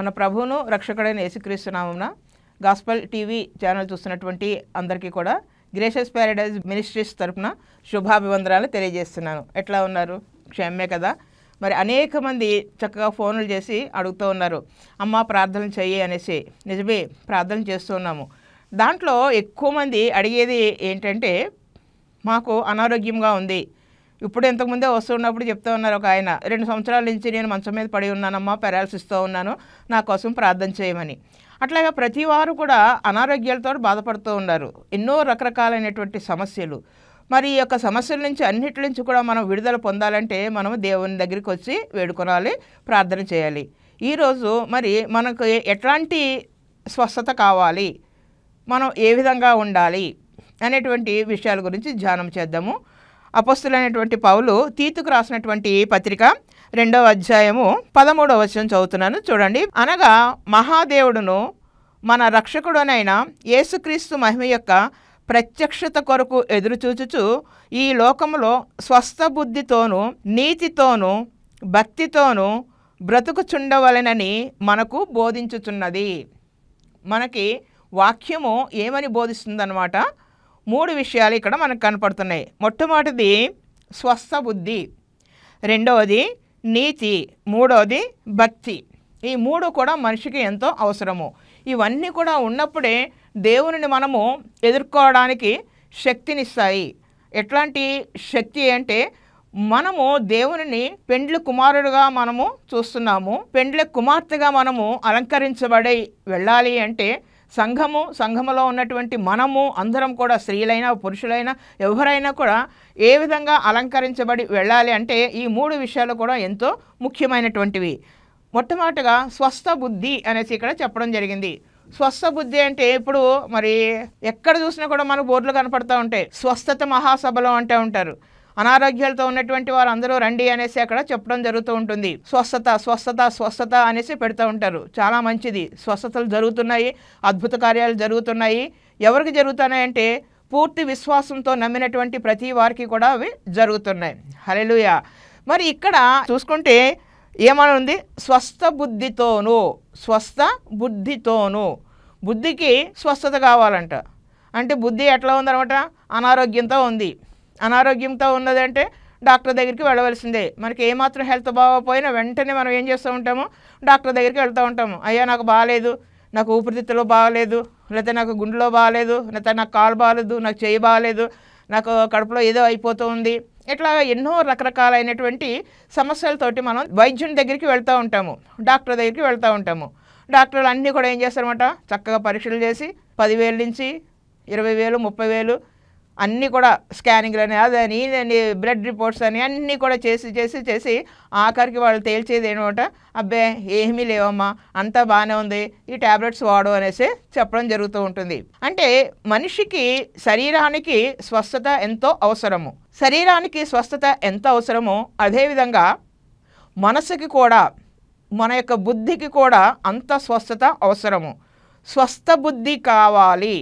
మన ప్రభువును రక్షకుడైన యేసుక్రీస్తు నామమున గాస్పల్ టీవీ ఛానల్ చూస్తున్నటువంటి అందరికీ కూడా గ్రేషియస్ ప్యారడైజ్ మినిస్ట్రీస్ తరపున శుభాభివందనాలు తెలియజేస్తున్నాను. ఎట్లా ఉన్నారు? క్షేమే కదా? మరి అనేక మంది చక్కగా ఫోన్లు చేసి అడుగుతూ ఉన్నారు, అమ్మ ప్రార్థన చెయ్యి అనేసి. నిజమే, ప్రార్థన చేస్తూ ఉన్నాము. దాంట్లో ఎక్కువ మంది అడిగేది ఏంటంటే, మాకు అనారోగ్యంగా ఉంది. ఇప్పుడు ఇంతకుముందే వస్తున్నప్పుడు చెప్తూ ఉన్నారు ఒక ఆయన, 2 సంవత్సరాల నుంచి నేను మంచం మీద పడి ఉన్నానమ్మా, పెరాలసిస్తో ఉన్నాను, నా కోసం ప్రార్థన చేయమని. అట్లాగా ప్రతి వారు కూడా అనారోగ్యాలతో బాధపడుతూ ఉన్నారు. ఎన్నో రకరకాలైనటువంటి సమస్యలు. మరి ఈ యొక్క సమస్యల నుంచి అన్నిటి నుంచి కూడా మనం విడుదల పొందాలంటే మనం దేవుని దగ్గరికి వచ్చి వేడుకోవాలి, ప్రార్థన చేయాలి. ఈరోజు మరి మనకు ఎట్లాంటి స్వస్థత కావాలి, మనం ఏ విధంగా ఉండాలి అనేటువంటి విషయాల గురించి ధ్యానం చేద్దాము. అపొస్తలుడైనటువంటి పౌలు తీతుకు రాసినటువంటి పత్రిక 2వ అధ్యాయము 13వ వచనం చదువుతున్నాను, చూడండి. అనగా మహాదేవుడును మన రక్షకుడునైన యేసుక్రీస్తు మహిమ యొక్క ప్రత్యక్షత కొరకు ఎదురుచూచుచు ఈ లోకములో స్వస్థ బుద్ధితోనూ నీతితోనూ భక్తితోనూ బ్రతుకుచుండవలెనని మనకు బోధించుచున్నది. మనకి వాక్యము ఏమని బోధిస్తుందన్నమాట? 3 విషయాలు ఇక్కడ మనకు కనపడుతున్నాయి. మొట్టమొదటిది స్వస్థ బుద్ధి, రెండవది నీతి, మూడవది భక్తి. ఈ 3 కూడా మనిషికి ఎంతో అవసరము. ఇవన్నీ కూడా ఉన్నప్పుడే దేవునిని మనము ఎదుర్కోవడానికి శక్తినిస్తాయి. ఎట్లాంటి శక్తి అంటే, మనము దేవునిని పెండ్లి కుమారుడుగా మనము చూస్తున్నాము. పెండ్లి కుమార్తెగా మనము అలంకరించబడి వెళ్ళాలి అంటే సంఘములో ఉన్నటువంటి మనము అందరం కూడా, స్త్రీలైనా పురుషులైనా ఎవరైనా కూడా ఏ విధంగా అలంకరించబడి వెళ్ళాలి అంటే ఈ 3 విషయాలు కూడా ఎంతో ముఖ్యమైనటువంటివి. మొట్టమొదటిగా స్వస్థ బుద్ధి అనేసి ఇక్కడ చెప్పడం జరిగింది. స్వస్థ బుద్ధి అంటే ఇప్పుడు మరి ఎక్కడ చూసినా కూడా మనకు బోర్డులు కనపడుతూ ఉంటాయి. స్వస్థత మహాసభలో అంటూ ఉంటారు. అనారోగ్యాలతో ఉన్నటువంటి వారు అందరూ రండి అనేసి అక్కడ చెప్పడం జరుగుతూ ఉంటుంది. స్వస్థత స్వస్థత స్వస్థత అనేసి పెడుతూ ఉంటారు. చాలా మంచిది, స్వస్థతలు జరుగుతున్నాయి, అద్భుత కార్యాలు జరుగుతున్నాయి. ఎవరికి జరుగుతున్నాయంటే పూర్తి విశ్వాసంతో నమ్మినటువంటి ప్రతి వారికి కూడా అవి జరుగుతున్నాయి. హల్లెలూయా. మరి ఇక్కడ చూసుకుంటే ఏమని ఉంది? స్వస్థ బుద్ధితోనూ, స్వస్థ బుద్ధితోనూ. బుద్ధికి స్వస్థత కావాలంట. అంటే బుద్ధి ఎట్లా ఉందనమాట? అనారోగ్యంతో ఉంది. అనారోగ్యంతో ఉన్నదంటే డాక్టర్ దగ్గరికి వెళ్ళవలసిందే. మనకి ఏమాత్రం హెల్త్ బాగోపోయినా వెంటనే మనం ఏం చేస్తూ ఉంటాము? డాక్టర్ దగ్గరికి వెళ్తూ ఉంటాము. అయ్యా నాకు బాగాలేదు, నాకు ఊపిరితిత్తులో బాగాలేదు, లేకపోతే నాకు గుండెలో బాగాలేదు, లేకపోతే నాకు కాలు బాగాలేదు, నాకు చెయ్యి బాగాలేదు, నాకు కడుపులో ఏదో అయిపోతూ ఉంది. ఇట్లా ఎన్నో రకరకాలైనటువంటి సమస్యలతోటి మనం వైద్యుని దగ్గరికి వెళ్తూ ఉంటాము, డాక్టర్ దగ్గరికి వెళ్తూ ఉంటాము. డాక్టర్లు అన్నీ కూడా ఏం చేస్తారన్నమాట? చక్కగా పరీక్షలు చేసి 10,000 నుంచి 20,000, 30,000 అన్నీ కూడా స్కానింగ్లని, అదని ఇదని, బ్లడ్ రిపోర్ట్స్ అని అన్నీ కూడా చేసి ఆఖరికి వాళ్ళు తేల్చేది ఏంటంటే, అబ్బే ఏమీ లేవమ్మా, అంతా బాగానే ఉంది, ఈ ట్యాబ్లెట్స్ వాడు అనేసి చెప్పడం జరుగుతూ ఉంటుంది. అంటే మనిషికి శరీరానికి స్వస్థత ఎంతో అవసరము. శరీరానికి స్వస్థత ఎంత అవసరమో అదేవిధంగా మనసుకి కూడా, మన యొక్క బుద్ధికి కూడా అంత స్వస్థత అవసరము. స్వస్థ బుద్ధి కావాలి.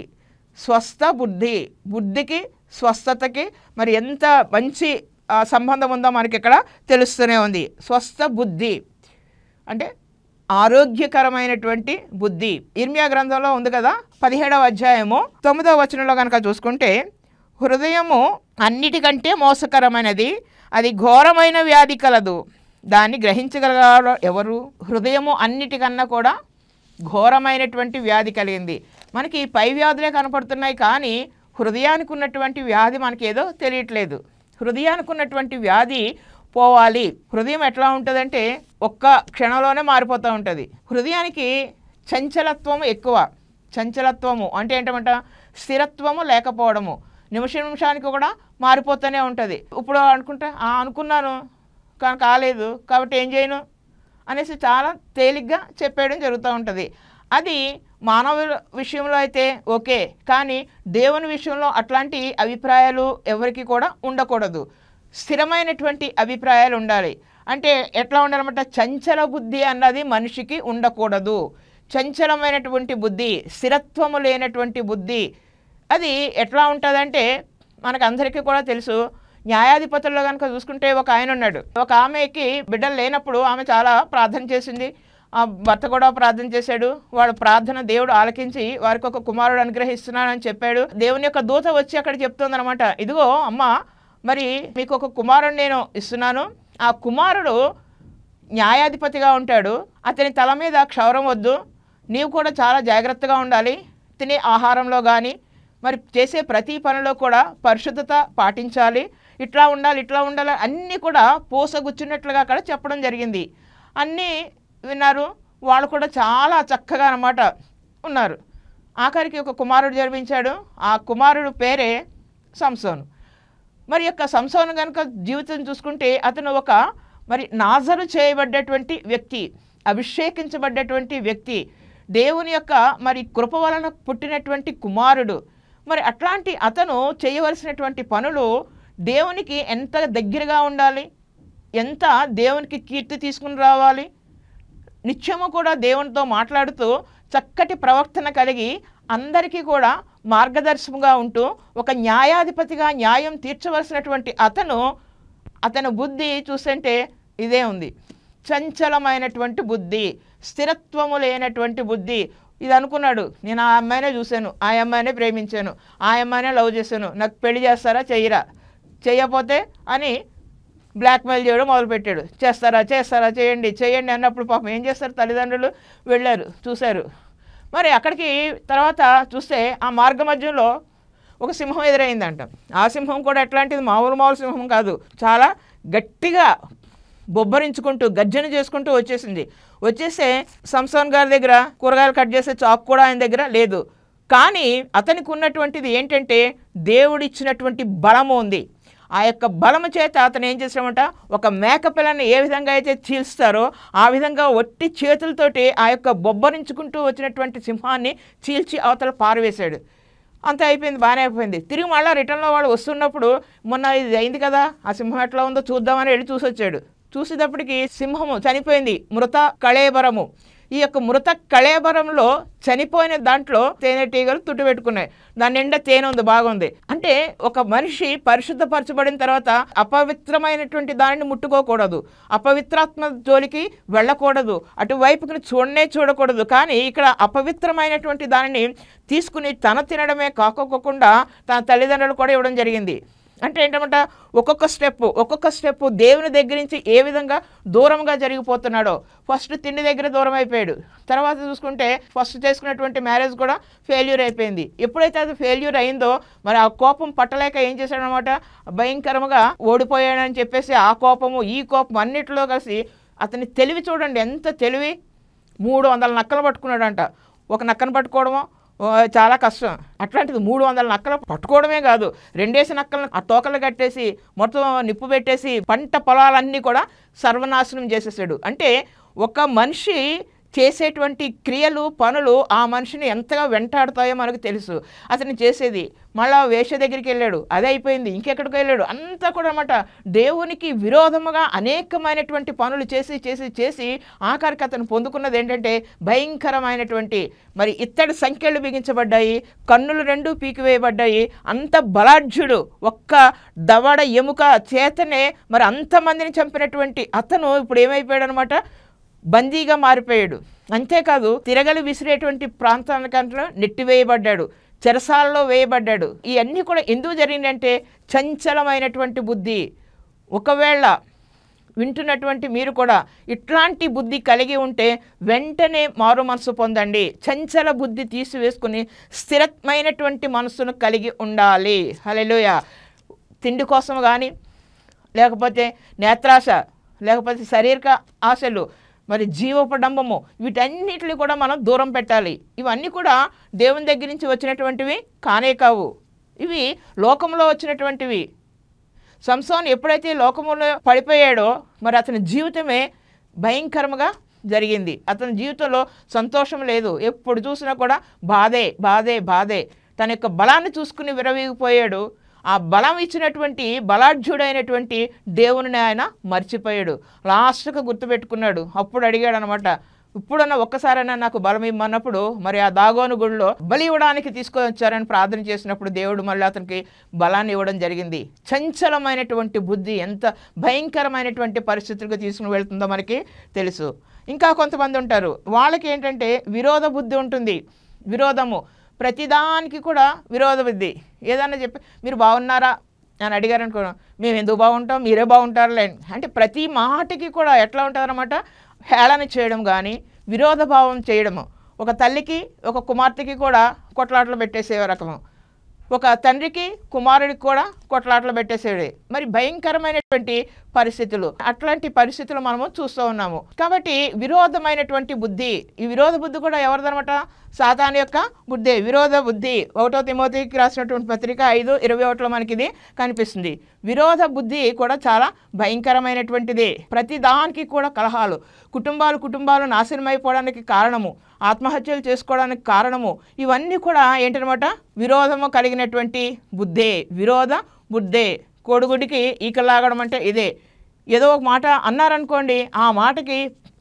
స్వస్థ బుద్ధి, బుద్ధికి స్వస్థతకి మరి ఎంత మంచి సంబంధం ఉందో మనకి ఇక్కడ తెలుస్తూనే ఉంది. స్వస్థ బుద్ధి అంటే ఆరోగ్యకరమైనటువంటి బుద్ధి. ఇర్మియా గ్రంథంలో ఉంది కదా, 17వ అధ్యాయము 9వ వచనంలో కనుక చూసుకుంటే, హృదయము అన్నిటికంటే మోసకరమైనది, అది ఘోరమైన వ్యాధి కలదు, దాన్ని గ్రహించగలగాడు ఎవరు? హృదయము అన్నిటికన్నా కూడా ఘోరమైనటువంటి వ్యాధి కలిగింది. మనకి పై వ్యాధులే కనపడుతున్నాయి, కానీ హృదయానికి ఉన్నటువంటి వ్యాధి మనకి ఏదో తెలియట్లేదు. హృదయానికి ఉన్నటువంటి వ్యాధి పోవాలి. హృదయం ఎట్లా ఉంటుందంటే ఒక్క క్షణంలోనే మారిపోతూ ఉంటుంది. హృదయానికి చంచలత్వము ఎక్కువ. చంచలత్వము అంటే ఏంటంట? స్థిరత్వము లేకపోవడము. నిమిషానికి కూడా మారిపోతూనే ఉంటుంది. ఇప్పుడు అనుకున్నాను కానీ కాలేదు, కాబట్టి ఏం చేయను అనేసి చాలా తేలిగ్గా చెప్పేయడం జరుగుతూ ఉంటుంది. అది మానవ విషయంలో అయితే ఓకే, కానీ దేవుని విషయంలో అట్లాంటి అభిప్రాయాలు ఎవరికి కూడా ఉండకూడదు. స్థిరమైనటువంటి అభిప్రాయాలు ఉండాలి. అంటే ఎట్లా ఉండాలన్నమాట? చంచల బుద్ధి అన్నది మనిషికి ఉండకూడదు. చంచలమైనటువంటి బుద్ధి, స్థిరత్వము లేనటువంటి బుద్ధి అది ఎట్లా ఉంటుందంటే మనకు అందరికీ కూడా తెలుసు. న్యాయాధిపతుల్లో కనుక చూసుకుంటే ఒక ఆయన ఉన్నాడు. ఒక ఆమెకి బిడ్డలు లేనప్పుడు ఆమె చాలా ప్రార్థన చేసింది. ఆ భర్త కూడా ప్రార్థన చేశాడు. వాళ్ళ ప్రార్థన దేవుడు ఆలకించి వారికి ఒక కుమారుడు అనుగ్రహిస్తున్నానని చెప్పాడు. దేవుని యొక్క దూత వచ్చి అక్కడ చెప్తుందనమాట, ఇదిగో అమ్మ, మరి మీకు ఒక కుమారుడు నేను ఇస్తున్నాను. ఆ కుమారుడు న్యాయాధిపతిగా ఉంటాడు. అతని తల మీద క్షౌరం వద్దు. నీవు కూడా చాలా జాగ్రత్తగా ఉండాలి. తినే ఆహారంలో కానీ మరి చేసే ప్రతి పనిలో కూడా పరిశుద్ధత పాటించాలి. ఇట్లా ఉండాలి అన్నీ కూడా పూసగుచ్చినట్లుగా అక్కడ చెప్పడం జరిగింది. అన్నీ విన్నారు. వాళ్ళు కూడా చాలా చక్కగా అన్నమాట ఉన్నారు. ఆఖరికి ఒక కుమారుడు జన్మించాడు. ఆ కుమారుడు పేరే సంసోను. మరి యొక్క సంసోను కనుక జీవితం చూసుకుంటే అతను ఒక మరి నాజరు చేయబడ్డటువంటి వ్యక్తి, అభిషేకించబడ్డటువంటి వ్యక్తి, దేవుని యొక్క మరి కృప వలన పుట్టినటువంటి కుమారుడు. మరి అట్లాంటి అతను చేయవలసినటువంటి పనులు దేవునికి ఎంత దగ్గరగా ఉండాలి, ఎంత దేవునికి కీర్తి తీసుకుని రావాలి, నిత్యము కూడా దేవునితో మాట్లాడుతూ చక్కటి ప్రవర్తన కలిగి అందరికీ కూడా మార్గదర్శకంగా ఉంటూ ఒక న్యాయాధిపతిగా న్యాయం తీర్చవలసినటువంటి అతను బుద్ధి చూస్తుంటే ఇదే ఉంది. చంచలమైనటువంటి బుద్ధి, స్థిరత్వము లేనటువంటి బుద్ధి. ఇది అనుకున్నాడు, నేను ఆ అమ్మాయినే చూశాను, ఆ అమ్మాయినే ప్రేమించాను, ఆ అమ్మాయినే లవ్ చేశాను, నాకు పెళ్లి చేస్తారా చేయకపోతే అని బ్లాక్మెయిల్ చేయడం మొదలుపెట్టాడు. చేస్తారా చేయండి అన్నప్పుడు పాపం ఏం చేస్తారు, తల్లిదండ్రులు వెళ్ళారు, చూశారు. మరి అక్కడికి తర్వాత చూస్తే ఆ మార్గ మధ్యంలో ఒక సింహం ఎదురైందంట. ఆ సింహం కూడా ఎట్లాంటిది, మామూలు సింహం కాదు, చాలా గట్టిగా బొబ్బరించుకుంటూ గర్జన చేసుకుంటూ వచ్చేస్తే సంసోన్ గారి దగ్గర కూరగాయలు కట్ చేసే చాకు కూడా ఆయన దగ్గర లేదు. కానీ అతనికి ఉన్నటువంటిది ఏంటంటే దేవుడిచ్చినటువంటి బలము ఉంది. ఆ యొక్క బలము చేత అతను ఏం చేసామంట, ఒక మేకపిల్లని ఏ విధంగా అయితే చీల్స్తారో ఆ విధంగా ఒట్టి చేతులతోటి ఆ యొక్క బొబ్బరించుకుంటూ వచ్చినటువంటి సింహాన్ని చీల్చి అవతల పారవేశాడు. అంత అయిపోయింది, బాగానే అయిపోయింది. తిరిగి మళ్ళీ రిటర్న్లో వాళ్ళు వస్తున్నప్పుడు మొన్న ఇది అయింది కదా, ఆ సింహం ఎట్లా ఉందో చూద్దామని వెళ్ళి చూసొచ్చాడు. చూసేటప్పటికి సింహము చనిపోయింది, మృత కళేబరము. ఈ యొక్క మృత కళేబరంలో చనిపోయిన దాంట్లో తేనెటీగలు తుట్టు పెట్టుకున్నాయి, దాని నిండా తేనె ఉంది, బాగుంది. అంటే ఒక మనిషి పరిశుద్ధపరచబడిన తర్వాత అపవిత్రమైనటువంటి దానిని ముట్టుకోకూడదు, అపవిత్రాత్మ జోలికి వెళ్ళకూడదు, అటువైపుకి చూడకూడదు. కానీ ఇక్కడ అపవిత్రమైనటువంటి దానిని తీసుకుని తన తినడమే కాకోకుండా తన తల్లిదండ్రులు కూడా ఇవ్వడం జరిగింది. అంటే ఏంటంటే ఒక్కొక్క స్టెప్ దేవుని దగ్గర నుంచి ఏ విధంగా దూరంగా జరిగిపోతున్నాడో. ఫస్ట్ తిండి దగ్గర దూరం అయిపోయాడు. తర్వాత చూసుకుంటే ఫస్ట్ చేసుకున్నటువంటి మ్యారేజ్ కూడా ఫెయిల్యూర్ అయిపోయింది. ఎప్పుడైతే అది ఫెయిల్యూర్ అయిందో మరి ఆ కోపం పట్టలేక ఏం చేశాడనమాట, భయంకరంగా ఓడిపోయాడని చెప్పేసి ఆ కోపము ఈ కోపం అన్నిటిలో కలిసి అతని తెలివి చూడండి, ఎంత తెలివి. 300 నక్కలు పట్టుకున్నాడంట. ఒక నక్కను పట్టుకోవడమో చాలా కష్టం. అట్లాంటిది 300 నక్కలు పట్టుకోవడమే కాదు, 2 నక్కలను ఆ తోకలు కట్టేసి మొత్తం నిప్పు పెట్టేసి పంట పొలాలన్నీ కూడా సర్వనాశనం చేసేసాడు. అంటే ఒక మనిషి చేసేటువంటి క్రియలు పనులు ఆ మనిషిని ఎంతగా వెంటాడుతాయో మనకు తెలుసు. అతను చేసేది మళ్ళా వేష దగ్గరికి వెళ్ళాడు, అదే అయిపోయింది, ఇంకెక్కడికి వెళ్ళాడు, అంతా కూడా అన్నమాట దేవునికి విరోధముగా అనేకమైనటువంటి పనులు చేసి ఆఖరికి అతను పొందుకున్నది ఏంటంటే భయంకరమైనటువంటి మరి ఇత్తడి సంఖ్యలు బిగించబడ్డాయి, కన్నులు 2 పీకివేయబడ్డాయి. అంత బలాఢ్యుడు, ఒక్క దవడ ఎముక చేతనే మరి అంతమందిని చంపినటువంటి అతను ఇప్పుడు ఏమైపోయాడు అనమాట, బందీగా మారిపోయాడు. అంతేకాదు తిరగలి విసిరేటువంటి ప్రాంతానికంటే నెట్టివేయబడ్డాడు, చెరసాలలో వేయబడ్డాడు. ఇవన్నీ కూడా ఎందుకు జరిగిందంటే చంచలమైనటువంటి బుద్ధి. ఒకవేళ వింటున్నటువంటి మీరు కూడా ఇట్లాంటి బుద్ధి కలిగి ఉంటే వెంటనే మారు మనసు పొందండి. చంచల బుద్ధి తీసివేసుకుని స్థిరమైనటువంటి మనసును కలిగి ఉండాలి. హల్లెలూయా. తిండి కోసం కానీ, లేకపోతే నేత్రాశ, లేకపోతే శారీరక ఆశలు, మరి జీవోపడంబము, వీటన్నిటిని కూడా మనం దూరం పెట్టాలి. ఇవన్నీ కూడా దేవుని దగ్గర నుంచి వచ్చినటువంటివి కానే కావు, ఇవి లోకంలో వచ్చినటువంటివి. సంసోను ఎప్పుడైతే లోకములో పడిపోయాడో మరి అతని జీవితమే భయంకరంగా జరిగింది. అతని జీవితంలో సంతోషం లేదు, ఎప్పుడు చూసినా కూడా బాధే. తన యొక్క బలాన్ని చూసుకుని విరవీగిపోయాడు. ఆ బలం ఇచ్చినటువంటి బలాఢ్యుడైనటువంటి దేవుని ఆయన మర్చిపోయాడు. లాస్ట్గా గుర్తుపెట్టుకున్నాడు. అప్పుడు అడిగాడు అనమాట, ఇప్పుడన్నా ఒక్కసారైనా నాకు బలం ఇమ్మన్నప్పుడు మరి ఆ దాగోను గుడిలో బలి ఇవ్వడానికి తీసుకొని వచ్చారని ప్రార్థన చేసినప్పుడు దేవుడు మళ్ళీ అతనికి బలాన్ని ఇవ్వడం జరిగింది. చంచలమైనటువంటి బుద్ధి ఎంత భయంకరమైనటువంటి పరిస్థితులకు తీసుకుని వెళ్తుందో మనకి తెలుసు. ఇంకా కొంతమంది ఉంటారు, వాళ్ళకి ఏంటంటే విరోధ బుద్ధి ఉంటుంది. విరోధము, ప్రతిదానికి కూడా విరోధ బుద్ధి. ఏదన్నా చెప్పి మీరు బాగున్నారా అని అడిగారు అనుకో, మేము ఎందుకు బాగుంటాం, మీరే బాగుంటారులే అంటే ప్రతి మాటకి కూడా ఎట్లా ఉంటుందన్నమాట, హేళన చేయడం కానీ విరోధ భావం చేయడము. ఒక తల్లికి ఒక కుమార్తెకి కూడా కొట్లాటలు పెట్టేసే రకము, ఒక తండ్రికి కుమారుడికి కూడా కొట్లాటలు పెట్టేసేది. మరి భయంకరమైనటువంటి పరిస్థితులు, అట్లాంటి పరిస్థితులు మనము చూస్తూ ఉన్నాము. కాబట్టి విరోధమైనటువంటి బుద్ధి, ఈ విరోధ బుద్ధి కూడా ఎవరిదనమాట, సాతాను యొక్క బుద్ధి, విరోధ బుద్ధి. 1 తిమోతికి రాసినటువంటి పత్రిక 5:21 మనకి ఇది కనిపిస్తుంది. విరోధ బుద్ధి కూడా చాలా భయంకరమైనటువంటిది. ప్రతి దానికి కూడా కలహాలు, కుటుంబాలు నాశనమైపోవడానికి కారణము, ఆత్మహత్యలు చేసుకోవడానికి కారణము, ఇవన్నీ కూడా ఏంటనమాట, విరోధము కలిగినటువంటి బుద్ధే. విరోధ బుద్ధే. కోడిగుడికి ఈకలాగడం అంటే ఇదే. ఏదో ఒక మాట అన్నారనుకోండి, ఆ మాటకి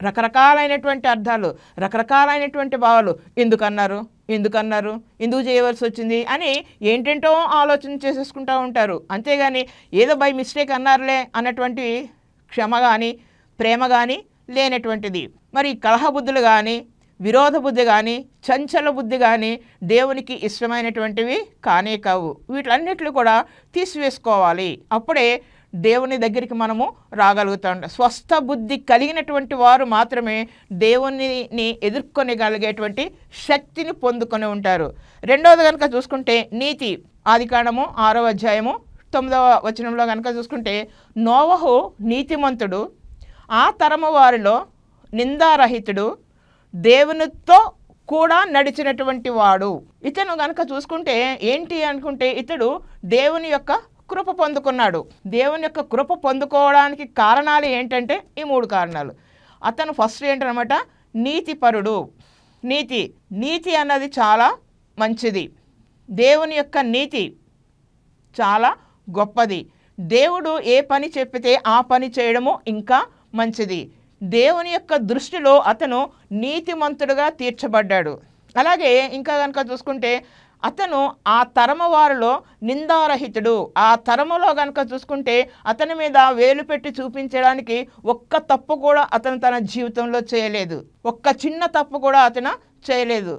రకరకాలైనటువంటి అర్థాలు, రకరకాలైనటువంటి భావాలు. ఎందుకు చేయవలసి వచ్చింది అని ఏంటంటో ఆలోచన చేసేసుకుంటూ ఉంటారు. అంతేగాని ఏదో బై మిస్టేక్ అన్నారులే అన్నటువంటి క్షమ కానీ ప్రేమ కానీ లేనటువంటిది. మరి కలహ బుద్ధులు కానీ విరోధ బుద్ధి కానీ చంచల బుద్ధి కానీ దేవునికి ఇష్టమైనటువంటివి కానే కావు. వీటన్నిటిని కూడా తీసివేసుకోవాలి. అప్పుడే దేవుని దగ్గరికి మనము రాగలుగుతాం. స్వస్థ బుద్ధి కలిగినటువంటి వారు మాత్రమే దేవునిని ఎదుర్కొనగలిగేటువంటి శక్తిని పొందుకొని ఉంటారు. రెండవది కనుక చూసుకుంటే నీతి. ఆదికాండము 6వ అధ్యాయము 9వ వచనంలో కనుక చూసుకుంటే, నోవహు నీతిమంతుడు, ఆ తరము వారిలో నిందారహితుడు, దేవునితో కూడా నడిచినటువంటి వాడు. ఇతను కనుక చూసుకుంటే ఏంటి అనుకుంటే, ఇతడు దేవుని యొక్క కృప పొందుకున్నాడు. దేవుని యొక్క కృప పొందుకోవడానికి కారణాలు ఏంటంటే ఈ 3 కారణాలు. అతను ఫస్ట్ ఏంటనమాట, నీతిపరుడు. నీతి అన్నది చాలా మంచిది. దేవుని యొక్క నీతి చాలా గొప్పది. దేవుడు ఏ పని చెప్పితే ఆ పని చేయడము ఇంకా మంచిది. దేవుని యొక్క దృష్టిలో అతను నీతిమంతుడుగా తీర్చబడ్డాడు. అలాగే ఇంకా కనుక చూసుకుంటే అతను ఆ తరము వారిలో నిందారహితుడు. ఆ తరములో కనుక చూసుకుంటే అతని మీద వేలు పెట్టి చూపించడానికి ఒక్క తప్పు కూడా అతను తన జీవితంలో చేయలేదు. ఒక్క చిన్న తప్పు కూడా అతను చేయలేదు.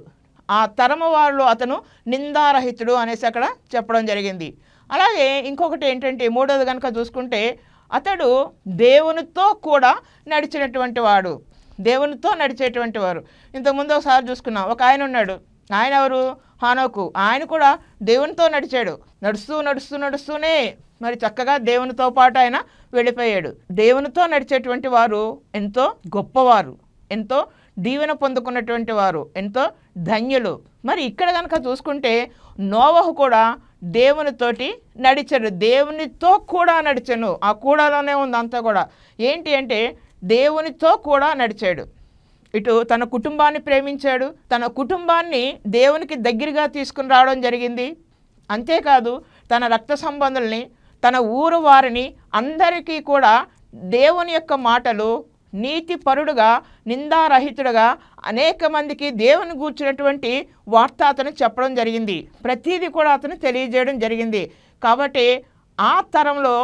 ఆ తరము వారిలో అతను నిందారహితుడు అనేసి అక్కడ చెప్పడం జరిగింది. అలాగే ఇంకొకటి ఏంటంటే, మూడోది కనుక చూసుకుంటే అతడు దేవునితో కూడా నడిచినటువంటి వాడు. దేవునితో నడిచేటువంటి వారు. ఇంతకుముందు ఒకసారి చూసుకున్నాం, ఒక ఆయన ఉన్నాడు. ఆయన ఎవరు? హానోకు. ఆయన కూడా దేవునితో నడిచాడు. నడుస్తూనే మరి చక్కగా దేవునితో పాటు ఆయన వెళ్ళిపోయాడు. దేవునితో నడిచేటువంటి వారు ఎంతో గొప్పవారు, ఎంతో దీవెన పొందుకున్నటువంటి వారు, ఎంతో ధన్యులు. మరి ఇక్కడ కనుక చూసుకుంటే నోవహు కూడా దేవునితోటి నడిచాడు. దేవునితో కూడా నడిచాను. ఆ కూడాలోనే ఉంది అంతా కూడా. ఏంటి అంటే దేవునితో కూడా నడిచాడు. ఇటు తన కుటుంబాన్ని ప్రేమించాడు, తన కుటుంబాన్ని దేవునికి దగ్గరగా తీసుకుని రావడం జరిగింది. అంతేకాదు తన రక్త సంబంధుల్ని, తన ఊరు వారిని అందరికీ కూడా దేవుని యొక్క మాటలు, నీతిపరుడుగా, నిందారహితుడుగా అనేక మందికి దేవుని గూర్చినటువంటి వార్త అతను చెప్పడం జరిగింది. ప్రతిదీ కూడా అతను తెలియజేయడం జరిగింది. కాబట్టి ఆ తరంలో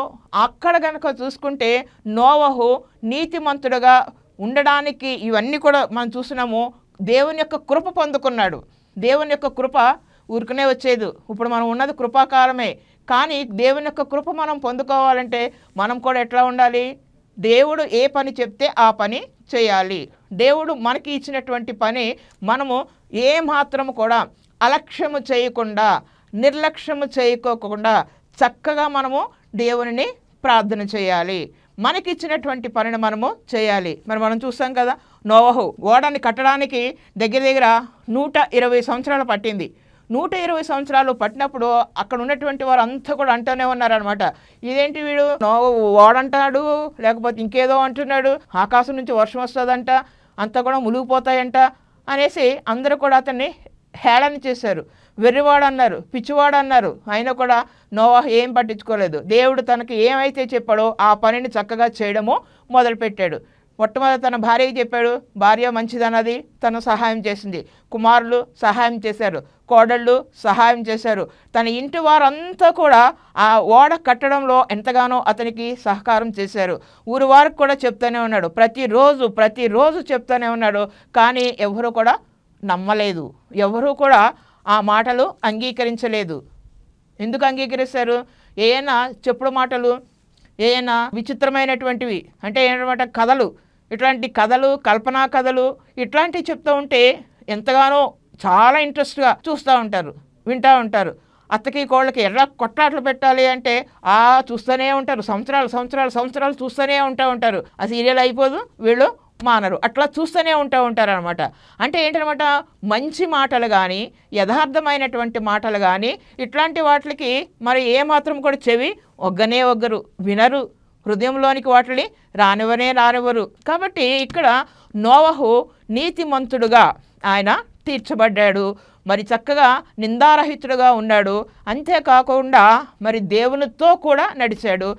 అక్కడ కనుక చూసుకుంటే నోవహు నీతిమంతుడుగా ఉండడానికి ఇవన్నీ కూడా మనం చూస్తున్నాము. దేవుని యొక్క కృప పొందుకున్నాడు. దేవుని యొక్క కృప ఊరుకునే వచ్చేది. ఇప్పుడు మనం ఉన్నది కృపాకాలమే. కానీ దేవుని యొక్క కృప మనం పొందుకోవాలంటే మనం కూడా ఎట్లా ఉండాలి? దేవుడు ఏ పని చెప్తే ఆ పని చేయాలి. దేవుడు మనకి ఇచ్చినటువంటి పని మనము ఏ మాత్రము కూడా అలక్ష్యము చేయకుండా, నిర్లక్ష్యము చేయకోకుండా చక్కగా మనము దేవునిని ప్రార్థన చేయాలి. మనకిచ్చినటువంటి పనిని మనము చేయాలి. మరి మనం చూస్తాం కదా, నోవహు ఓడని కట్టడానికి దగ్గర 120 సంవత్సరాలు పట్టింది. 120 సంవత్సరాలు పట్టినప్పుడు అక్కడ ఉన్నటువంటి వారు అంతా కూడా అంటూనే ఉన్నారనమాట, ఇదేంటి వీడు ఓడంటాడు, లేకపోతే ఇంకేదో అంటున్నాడు, ఆకాశం నుంచి వర్షం వస్తుందంట, అంతా కూడా మునిగిపోతాయంట అనేసి అందరూ కూడా అతన్ని హేళన చేశారు. వెర్రివాడు అన్నారు, పిచ్చివాడు అన్నారు. అయినా కూడా నోవహు ఏం పట్టించుకోలేదు. దేవుడు తనకి ఏమైతే చెప్పాడో ఆ పనిని చక్కగా చేయడము మొదలుపెట్టాడు. మొట్టమొదటి తన భార్యకి చెప్పాడు, భార్య మంచిదన్నది, తను సహాయం చేసింది. కుమారులు సహాయం చేశారు, కోడళ్ళు సహాయం చేశారు. తన ఇంటి వారంతా కూడా ఆ ఓడ కట్టడంలో ఎంతగానో అతనికి సహకారం చేశారు. ఊరి వారికి కూడా చెప్తూనే ఉన్నాడు, ప్రతిరోజు చెప్తూనే ఉన్నాడు. కానీ ఎవరు కూడా నమ్మలేదు, ఎవరూ కూడా ఆ మాటలు అంగీకరించలేదు. ఎందుకు అంగీకరిస్తారు? ఏమైనా చెప్పుడు మాటలు, ఏమైనా విచిత్రమైనటువంటివి అంటే ఏంటంటే కథలు, ఇట్లాంటి కథలు, కల్పనా కథలు ఇట్లాంటివి చెప్తూ ఉంటే ఎంతగానో చాలా ఇంట్రెస్ట్గా చూస్తూ ఉంటారు, వింటూ ఉంటారు. అత్తకి కోళ్ళకి ఎలా కొట్లాట్లు పెట్టాలి అంటే చూస్తూనే ఉంటారు, సంవత్సరాలు చూస్తూనే ఉంటారు. ఆ సీరియల్ అయిపోదు, వీళ్ళు మానరు, అట్లా చూస్తూనే ఉంటారు అనమాట. అంటే ఏంటనమాట, మంచి మాటలు కానీ, యథార్థమైనటువంటి మాటలు కానీ ఇట్లాంటి వాటికి మరి ఏమాత్రం కూడా చెవి ఒగ్గరు, వినరు, హృదయంలోనికి వాటిని రానివ్వరు. కాబట్టి ఇక్కడ నోవహు నీతిమంతుడుగా ఆయన తీర్చబడ్డాడు, మరి చక్కగా నిందారహితుడుగా ఉన్నాడు. అంతేకాకుండా మరి దేవునితో కూడా నడిచాడు.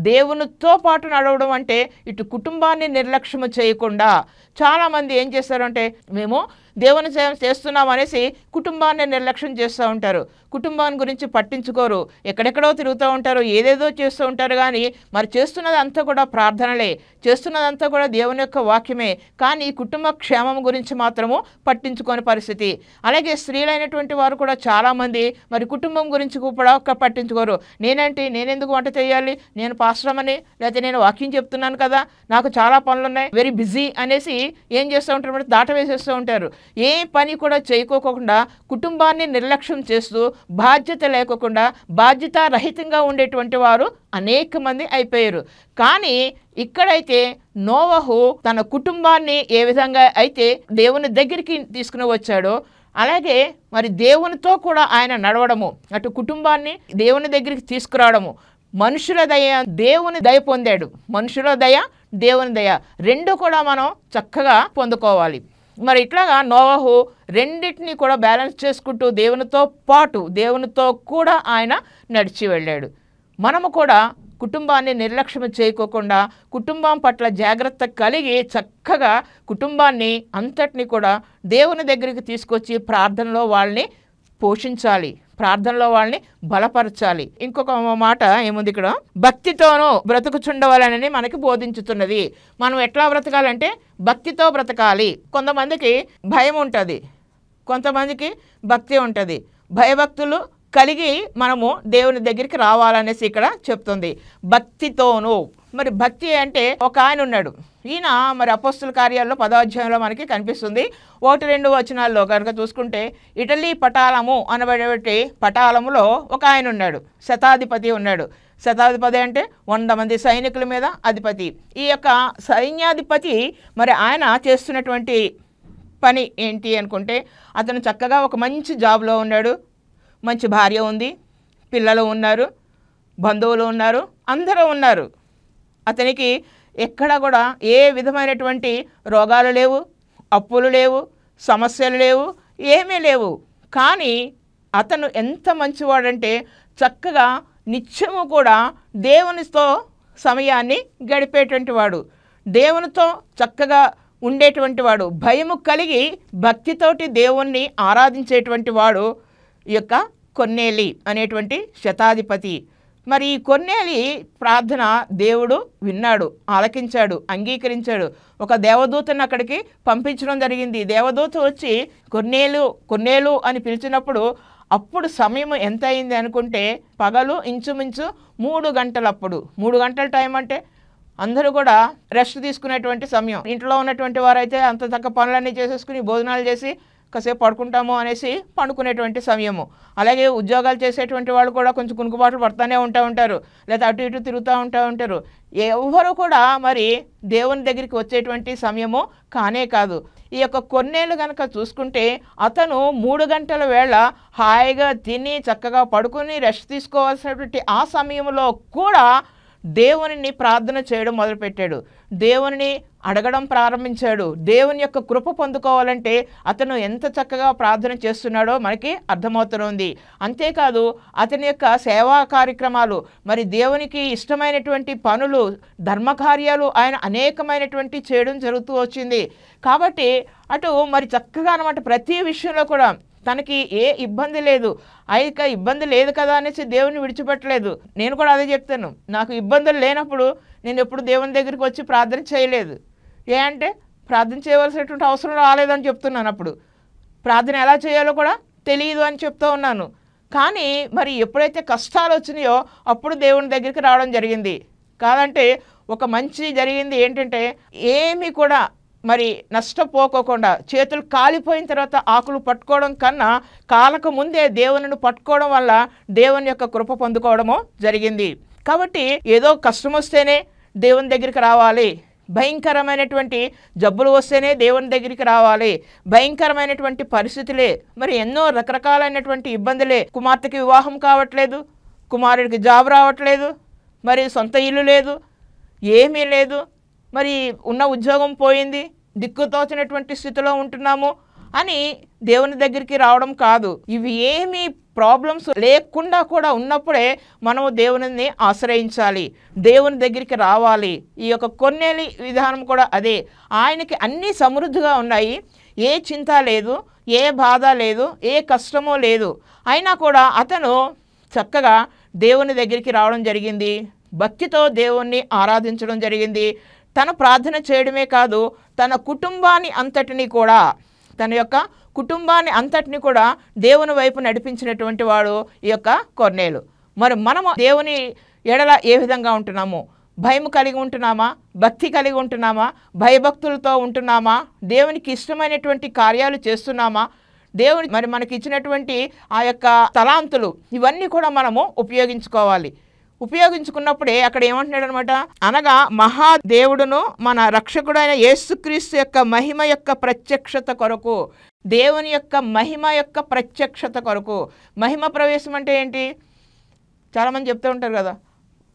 దేవునితో పాటు నడవడం అంటే ఇటు కుటుంబాన్ని నిర్లక్ష్యం చేయకుండా, చాలామంది ఏం చేస్తారంటే మేము దేవుని సేవ చేస్తున్నాం అనేసి కుటుంబాన్ని నిర్లక్ష్యం చేస్తూ ఉంటారు, కుటుంబాన్ని గురించి పట్టించుకోరు, ఎక్కడెక్కడో తిరుగుతూ ఉంటారు, ఏదేదో చేస్తూ ఉంటారు. కానీ మరి చేస్తున్నది అంతా కూడా ప్రార్థనలే, చేస్తున్నదంతా కూడా దేవుని యొక్క వాక్యమే. కానీ కుటుంబ క్షేమం గురించి మాత్రము పట్టించుకోని పరిస్థితి. అలాగే స్త్రీలైనటువంటి వారు కూడా చాలామంది మరి కుటుంబం గురించి కూడా పట్టించుకోరు. నేనెందుకు వంట చేయాలి, నేను పాస్టరమని, లేకపోతే నేను వాక్యం చెప్తున్నాను కదా, నాకు చాలా పనులు ఉన్నాయి, వెరీ బిజీ అనేసి ఏం చేస్తూ ఉంటారు, దాట వేసేస్తూ ఉంటారు. ఏ పని కూడా చేయకోకుండా కుటుంబాన్ని నిర్లక్ష్యం చేస్తూ బాధ్యత లేకోకుండా బాధ్యతారహితంగా ఉండేటువంటి వారు అనేక మంది అయిపోయారు. కానీ ఇక్కడైతే నోవహు తన కుటుంబాన్ని ఏ విధంగా అయితే దేవుని దగ్గరికి తీసుకుని వచ్చాడో, అలాగే మరి దేవునితో కూడా ఆయన నడవడము, అటు కుటుంబాన్ని దేవుని దగ్గరికి తీసుకురావడము, మనుషుల దయ దేవుని దయ పొందాడు, మనుషుల దయ దేవుని దయ రెండు కూడా మనం చక్కగా పొందుకోవాలి. మరి ఇట్లాగా నోవహు రెండింటినీ కూడా బ్యాలెన్స్ చేసుకుంటూ దేవునితో పాటు దేవునితో కూడా ఆయన నడిచి వెళ్ళాడు. మనము కూడా కుటుంబాన్ని నిర్లక్ష్యం చేయకోకుండా కుటుంబం పట్ల జాగ్రత్త కలిగి చక్కగా కుటుంబాన్ని అంతటిని కూడా దేవుని దగ్గరికి తీసుకొచ్చి ప్రార్థనలో వాళ్ళని పోషించాలి, ప్రార్థనలో వాళ్ళని బలపరచాలి. ఇంకొక మాట ఏముంది ఇక్కడ, భక్తితోనూ బ్రతుకుచుండవాలని మనకి బోధించుతున్నది. మనం ఎట్లా బ్రతకాలంటే భక్తితో బ్రతకాలి. కొంతమందికి భయం ఉంటుంది, కొంతమందికి భక్తి ఉంటుంది. భయభక్తులు కలిగి మనము దేవుని దగ్గరికి రావాలనేసి ఇక్కడ చెప్తుంది. భక్తితోనూ, మరి భక్తి అంటే ఒక ఆయన ఉన్నాడు, ఈయన మరి అపోస్తుల కార్యాల్లో 10వ అధ్యాయంలో మనకి కనిపిస్తుంది. 1-2 వచనాల్లో కనుక చూసుకుంటే, ఇటలీ పటాలము అనబడే పటాలములో ఒక ఆయన ఉన్నాడు, శతాధిపతి ఉన్నాడు. శతాధిపతి అంటే 100 మంది సైనికుల మీద అధిపతి. ఈ యొక్క సైన్యాధిపతి మరి ఆయన చేస్తున్నటువంటి పని ఏంటి అనుకుంటే, అతను చక్కగా ఒక మంచి జాబ్లో ఉన్నాడు, మంచి భార్య ఉంది, పిల్లలు ఉన్నారు, బంధువులు ఉన్నారు, అందరూ ఉన్నారు. అతనికి ఎక్కడ కూడా ఏ విధమైనటువంటి రోగాలు లేవు, అప్పులు లేవు, సమస్యలు లేవు, ఏమీ లేవు. కానీ అతను ఎంత మంచివాడంటే చక్కగా నిత్యము కూడా దేవునితో సమయాన్ని గడిపేటువంటి వాడు, దేవునితో చక్కగా ఉండేటువంటి వాడు, భయము కలిగి భక్తితోటి దేవుణ్ణి ఆరాధించేటువంటి వాడు ఈ యొక్క కొర్నేలి అనేటువంటి శతాధిపతి. మరి ఈ కొర్నేలి ప్రార్థన దేవుడు విన్నాడు, ఆలకించాడు, అంగీకరించాడు. ఒక దేవదూతను అక్కడికి పంపించడం జరిగింది. దేవదూత వచ్చి కొర్నేలు అని పిలిచినప్పుడు అప్పుడు సమయం ఎంత అయింది అనుకుంటే, పగలు ఇంచుమించు 3 గంటలప్పుడు. 3 గంటల టైం అంటే అందరూ కూడా రెస్ట్ తీసుకునేటువంటి సమయం. ఇంట్లో ఉన్నటువంటి వారైతే అంత చక్క పనులన్నీ చేసేసుకుని భోజనాలు చేసి కాసేపు పడుకుంటాము అనేసి పండుకునేటువంటి సమయము. అలాగే ఉద్యోగాలు చేసేటువంటి వాళ్ళు కూడా కొంచెం కునుకుబాట్లు పడుతూనే ఉంటారు, లేదా అటు ఇటు తిరుగుతూ ఉంటారు. ఎవరు కూడా మరి దేవుని దగ్గరికి వచ్చేటువంటి సమయము కానే కాదు. ఈ యొక్క కొన్నేళ్ళు కనుక చూసుకుంటే అతను 3 గంటల వేళ హాయిగా తిని చక్కగా పడుకుని రెస్ట్ తీసుకోవాల్సినటువంటి ఆ సమయంలో కూడా దేవునిని ప్రార్థన చేయడం మొదలుపెట్టాడు, దేవునిని అడగడం ప్రారంభించాడు. దేవుని యొక్క కృప పొందుకోవాలంటే అతను ఎంత చక్కగా ప్రార్థన చేస్తున్నాడో మనకి అర్థమవుతుంది. అంతేకాదు అతని యొక్క సేవా కార్యక్రమాలు, మరి దేవునికి ఇష్టమైనటువంటి పనులు, ధర్మకార్యాలు ఆయన అనేకమైనటువంటి చేయడం జరుగుతూ వచ్చింది. కాబట్టి అటు మరి చక్కగా అనమాట ప్రతి విషయంలో కూడా తనకి ఏ ఇబ్బంది లేదు. అయితే ఇబ్బంది లేదు కదా అనేసి దేవుని విడిచిపెట్టలేదు. నేను కూడా అదే చెప్తాను, నాకు ఇబ్బందులు లేనప్పుడు నేను ఎప్పుడు దేవుని దగ్గరికి వచ్చి ప్రార్థన చేయలేదు. ఏ అంటే ప్రార్థన చేయవలసినటువంటి అవసరం రాలేదని చెప్తున్నాను. అప్పుడు ప్రార్థన ఎలా చేయాలో కూడా తెలియదు అని చెప్తూ ఉన్నాను. కానీ మరి ఎప్పుడైతే కష్టాలు వచ్చినాయో అప్పుడు దేవుని దగ్గరికి రావడం జరిగింది. కాదంటే ఒక మంచి జరిగింది ఏంటంటే, ఏమీ కూడా మరి నష్టపోకోకుండా చేతులు కాలిపోయిన తర్వాత ఆకులు పట్టుకోవడం కన్నా కాలక ముందే దేవునిని పట్టుకోవడం వల్ల దేవుని యొక్క కృప పొందుకోవడము జరిగింది. కాబట్టి ఏదో కష్టం వస్తేనే దేవుని దగ్గరికి రావాలి, భయంకరమైనటువంటి జబ్బులు వస్తేనే దేవుని దగ్గరికి రావాలి, భయంకరమైనటువంటి పరిస్థితులే, మరి ఎన్నో రకరకాలైనటువంటి ఇబ్బందులే, కుమార్తెకి వివాహం కావట్లేదు, కుమారుడికి జాబ్ రావట్లేదు, మరి సొంత ఇల్లు లేదు, ఏమీ లేదు, మరి ఉన్న ఉద్యోగం పోయింది, దిక్కుతోచినటువంటి స్థితిలో ఉంటున్నాము అని దేవుని దగ్గరికి రావడం కాదు. ఇవి ఏమీ ప్రాబ్లమ్స్ లేకుండా కూడా ఉన్నప్పుడే మనము దేవునిని ఆశ్రయించాలి, దేవుని దగ్గరికి రావాలి. ఈ యొక్క కొన్నేలి విధానం కూడా అదే. ఆయనకి అన్నీ సమృద్ధిగా ఉన్నాయి, ఏ చింత లేదు, ఏ బాధ లేదు, ఏ కష్టమో లేదు. అయినా కూడా అతను చక్కగా దేవుని దగ్గరికి రావడం జరిగింది, భక్తితో దేవుణ్ణి ఆరాధించడం జరిగింది. తన ప్రార్థన చేయడమే కాదు, తన కుటుంబాన్ని అంతటిని కూడా, తన యొక్క కుటుంబాన్ని అంతటిని కూడా దేవుని వైపు నడిపించినటువంటి వాడు ఈ యొక్క కొర్నేలు. మరి మనము దేవుని ఎడల ఏ విధంగా ఉంటున్నాము? భయం కలిగి ఉంటున్నామా? భక్తి కలిగి ఉంటున్నామా? భయభక్తులతో ఉంటున్నామా? దేవునికి ఇష్టమైనటువంటి కార్యాలు చేస్తున్నామా? దేవుని మరి మనకి ఇచ్చినటువంటి ఆ యొక్క తలాంతులు ఇవన్నీ కూడా మనము ఉపయోగించుకోవాలి. ఉపయోగించుకున్నప్పుడే అక్కడ ఏమంటున్నాడు అనమాట, అనగా మహాదేవుడును మన రక్షకుడైన యేసుక్రీస్తు యొక్క మహిమ యొక్క ప్రత్యక్షత కొరకు, దేవుని యొక్క మహిమ యొక్క ప్రత్యక్షత కొరకు. మహిమ ప్రవేశం అంటే ఏంటి? చాలామంది చెప్తూ ఉంటారు కదా,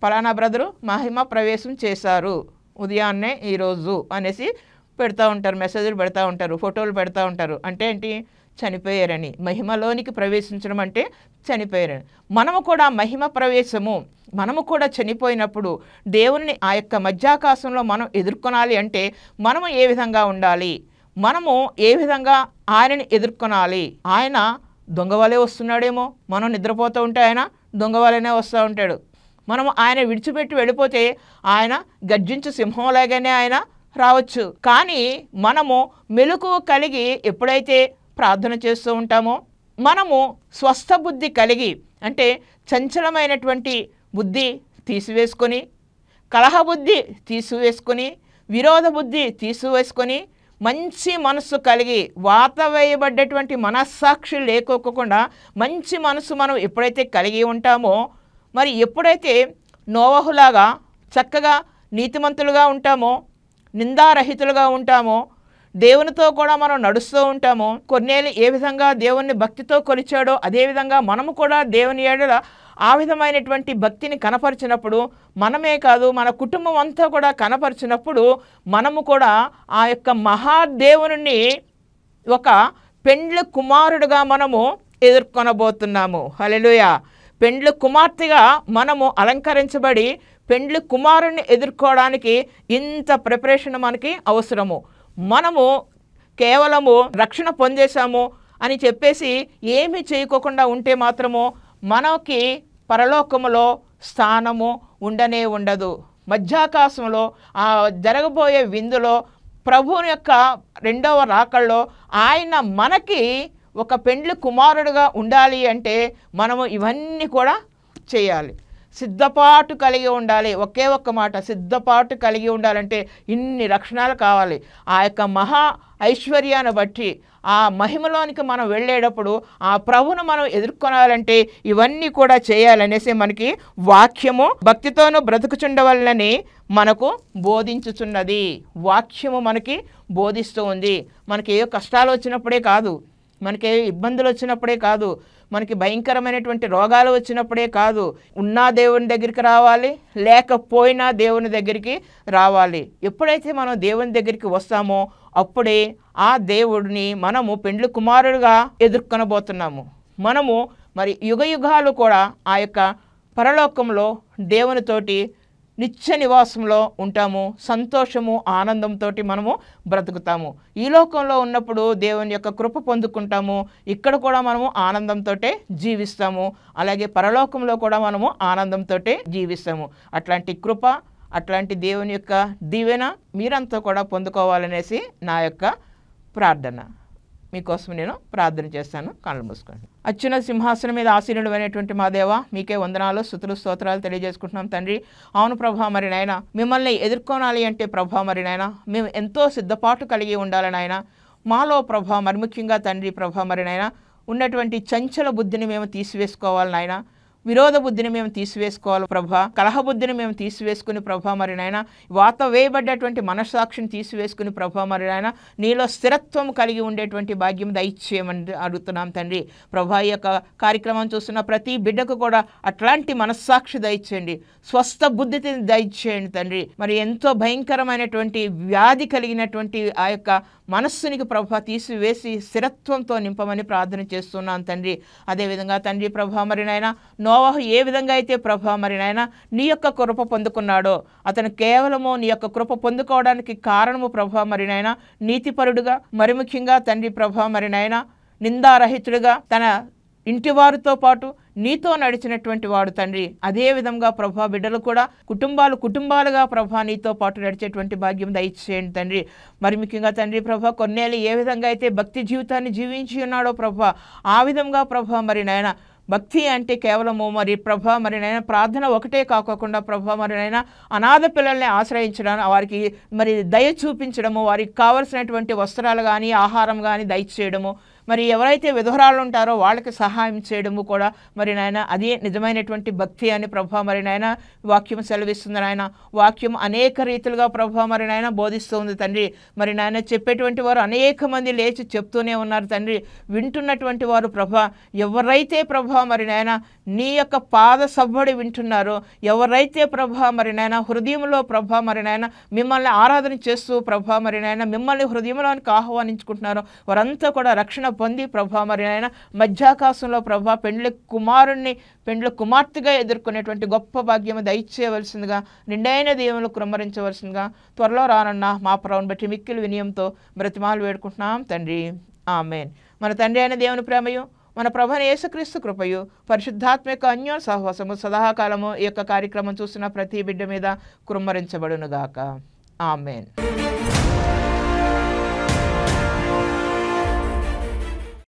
ఫలానా బ్రదరు మహిమ ప్రవేశం చేశారు ఉదయాన్నే ఈరోజు అనేసి పెడతా ఉంటారు, మెసేజ్లు పెడతా ఉంటారు, ఫోటోలు పెడతా ఉంటారు. అంటే ఏంటి? చనిపోయారని. మహిమలోనికి ప్రవేశించడం అంటే చనిపోయారని. మనము కూడా మహిమ ప్రవేశము, మనము కూడా చనిపోయినప్పుడు దేవుని ఆ యొక్క మధ్యాకాశంలో మనం ఎదుర్కొనాలి అంటే మనము ఏ విధంగా ఉండాలి, మనము ఏ విధంగా ఆయనని ఎదుర్కొనాలి? ఆయన దొంగవాలే వస్తున్నాడేమో, మనం నిద్రపోతూ ఉంటే ఆయన దొంగవాలనే వస్తూ ఉంటాడు. మనము ఆయన విడిచిపెట్టి వెళ్ళిపోతే ఆయన గర్జించు సింహంలాగానే ఆయన రావచ్చు. కానీ మనము మెలకువ కలిగి ఎప్పుడైతే ప్రార్థన చేస్తూ ఉంటామో, మనము స్వస్థ బుద్ధి కలిగి, అంటే చంచలమైనటువంటి బుద్ధి తీసివేసుకొని, కలహ బుద్ధి తీసివేసుకొని, విరోధ బుద్ధి తీసివేసుకొని, మంచి మనస్సు కలిగి, వాత వేయబడ్డటువంటి మనస్సాక్షి లేకోకుండా మంచి మనసు మనం ఎప్పుడైతే కలిగి ఉంటామో, మరి ఎప్పుడైతే నోవహులాగా చక్కగా నీతిమంతులుగా ఉంటామో, నిందారహితులుగా ఉంటామో, దేవునితో కూడా మనం నడుస్తూ ఉంటామో, కొన్నేళ్ళు ఏ విధంగా దేవుణ్ణి భక్తితో కొలిచాడో అదేవిధంగా మనము కూడా దేవుని ఎడల ఆ విధమైనటువంటి భక్తిని కనపరిచినప్పుడు, మనమే కాదు మన కుటుంబం అంతా కూడా కనపరిచినప్పుడు, మనము కూడా ఆ యొక్క మహాదేవుని ఒక పెండ్లి కుమారుడుగా మనము ఎదుర్కొనబోతున్నాము. హల్లెలూయా. పెండ్లి కుమార్తెగా మనము అలంకరించబడి పెండ్లి కుమారుణ్ణి ఎదుర్కోవడానికి ఇంత ప్రిపరేషన్ మనకి అవసరము. మనము కేవలము రక్షణ పొందేశాము అని చెప్పేసి ఏమీ చేయకోకుండా ఉంటే మాత్రము మనకి పరలోకములో స్థానము ఉండనే ఉండదు. మధ్యాకాశంలో ఆ జరగబోయే విందులో, ప్రభువుని యొక్క రెండవ రాకల్లో ఆయన మనకి ఒక పెండ్లి కుమారుడుగా ఉండాలి అంటే మనము ఇవన్నీ కూడా చేయాలి. సిద్ధపాటు కలిగి ఉండాలి. ఒకే ఒక్క మాట, సిద్ధపాటు కలిగి ఉండాలంటే ఇన్ని లక్షణాలు కావాలి. ఆ యొక్క మహా ఐశ్వర్యాన్ని బట్టి ఆ మహిమలోనికి మనం వెళ్ళేటప్పుడు ఆ ప్రభువును మనం ఎదుర్కొనాలంటే ఇవన్నీ కూడా చేయాలనేసి మనకి వాక్యము భక్తితోనూ బ్రతుకుచుండవలనని మనకు బోధించుచున్నది. వాక్యము మనకి బోధిస్తూ ఉంది. మనకి ఏ కష్టాలు వచ్చినప్పుడే కాదు, మనకి ఇబ్బందులు వచ్చినప్పుడే కాదు, మనకి భయంకరమైనటువంటి రోగాలు వచ్చినప్పుడే కాదు, ఉన్నా దేవుని దగ్గరికి రావాలి, లేకపోయినా దేవుని దగ్గరికి రావాలి. ఎప్పుడైతే మనం దేవుని దగ్గరికి వస్తామో అప్పుడే ఆ దేవుడిని మనము పెండ్లి కుమారుడుగా ఎదుర్కొనబోతున్నాము. మనము మరి యుగయుగాలు కూడా ఆ యొక్క పరలోకంలో దేవునితోటి నిత్య నివాసంలో ఉంటాము. సంతోషము ఆనందంతో మనము బ్రతుకుతాము. ఈ లోకంలో ఉన్నప్పుడు దేవుని యొక్క కృప పొందుకుంటాము. ఇక్కడ కూడా మనము ఆనందంతో జీవిస్తాము. అలాగే పరలోకంలో కూడా మనము ఆనందంతో జీవిస్తాము. అట్లాంటి కృప, అట్లాంటి దేవుని యొక్క దీవెన మీరంతా కూడా పొందుకోవాలనేసి నా యొక్క ప్రార్థన. మీకోసం నేను ప్రార్థన చేస్తాను. కళ్ళు మూసుకోండి. అత్యున్నత సింహాసనం మీద ఆసీనుడు అనేటువంటి మా దేవ, మీకే వందనాలు, స్తుతులు, స్తోత్రాలు తెలియజేసుకుంటున్నాం తండ్రి. అవును ప్రభా, మరి నాయన మిమ్మల్ని ఎదుర్కొనాలి అంటే ప్రభా మరి నాయన మేము ఎంతో సిద్ధపాటు కలిగి ఉండాలి నాయన. మాలో ప్రభా మరి ముఖ్యంగా తండ్రి ప్రభా మరి నాయన ఉన్నటువంటి చంచల బుద్ధిని మేము తీసివేసుకోవాలి నాయన. విరోధ బుద్ధిని మేము తీసివేసుకోవాలి ప్రభా. కలహ బుద్ధిని మేము తీసివేసుకుని ప్రభా మరి నాయన వాత వేయబడ్డటువంటి మనస్సాక్షిని తీసివేసుకుని ప్రభా మరి నాయన నీలో స్థిరత్వం కలిగి ఉండేటువంటి భాగ్యం దయచేయమని అడుగుతున్నాం తండ్రి. ప్రభా ఈ యొక్క కార్యక్రమం చూస్తున్న ప్రతి బిడ్డకు కూడా అట్లాంటి మనస్సాక్షి దయచేయండి, స్వస్థ బుద్ధిని దయచేయండి తండ్రి. మరి ఎంతో భయంకరమైనటువంటి వ్యాధి కలిగినటువంటి ఆ యొక్క మనస్సునికి ప్రభా తీసివేసి స్థిరత్వంతో నింపమని ప్రార్థన చేస్తున్నాను తండ్రి. అదేవిధంగా తండ్రి ప్రభా మరి నాయన నోవహు ఏ విధంగా అయితే ప్రభా మరి నాయన నీ యొక్క కృప పొందుకున్నాడో అతను కేవలము నీ యొక్క కృప పొందుకోవడానికి కారణము ప్రభా మరి నాయన నీతిపరుడుగా, మరి ముఖ్యంగా తండ్రి ప్రభా మరి నాయన నిందారహితుడుగా తన ఇంటివారితో పాటు నీతో నడిచినటువంటి వాడు తండ్రి. అదే విధంగా ప్రభా బిడ్డలు కూడా కుటుంబాలుగా ప్రభా నీతో పాటు నడిచేటువంటి భాగ్యం దయచేయండి తండ్రి. మరి ముఖ్యంగా తండ్రి ప్రభా కొన్నేళ్ళు ఏ విధంగా అయితే భక్తి జీవితాన్ని జీవించి ఉన్నాడో ప్రభా ఆ విధంగా ప్రభా మరి నాయన భక్తి అంటే కేవలము మరి ప్రభా మరి నాయన ప్రార్థన ఒకటే కాకోకుండా ప్రభా మరి నాయన అనాథ పిల్లల్ని ఆశ్రయించడం, వారికి మరి దయ చూపించడము, వారికి కావలసినటువంటి వస్త్రాలు కానీ ఆహారం కానీ దయచేయడము, మరి ఎవరైతే విధవరాలు ఉంటారో వాళ్ళకి సహాయం చేయడము కూడా మరి నాయన అదే నిజమైనటువంటి భక్తి అని ప్రభా మరి నాయన వాక్యం సెలవిస్తుంది నాయన. వాక్యం అనేక రీతులుగా ప్రభా మరి నాయన బోధిస్తూ ఉంది తండ్రి. మరి నాయన చెప్పేటువంటి వారు అనేక మంది లేచి చెప్తూనే ఉన్నారు తండ్రి. వింటున్నటువంటి వారు ప్రభా ఎవరైతే ప్రభా మరి నాయన నీ యొక్క పాద సవ్వడి వింటున్నారో, ఎవరైతే ప్రభా మరి నాయన హృదయంలో ప్రభా మరి నాయన మిమ్మల్ని ఆరాధన చేస్తూ ప్రభా మరి నాయన మిమ్మల్ని హృదయంలోనికి ఆహ్వానించుకుంటున్నారో వారంతా కూడా రక్షణ పొంది ప్రభా మరి నాయన మధ్యాకాశంలో ప్రభా పెండ్లి కుమార్తెగా ఎదుర్కొనేటువంటి గొప్ప భాగ్యము దయచేయవలసిందిగా, నిండైన దేవుని కుమ్మరించవలసిందిగా త్వరలో రానున్న మా ప్రభువుని బట్టి మిక్కిలి వినయంతో బ్రతిమాలు వేడుకుంటున్నాం తండ్రి. ఆమేన్. మన తండ్రి అయిన దేవుని ప్రేమయు, మన ప్రభువైన యేసుక్రీస్తు కృపయు, పరిశుద్ధాత్మ యొక్క అన్యోన్య సహవాసము సదాకాలము ఈ యొక్క కార్యక్రమం చూస్తున్న ప్రతి బిడ్డ మీద కుమ్మరించబడునుగాక. ఆమేన్.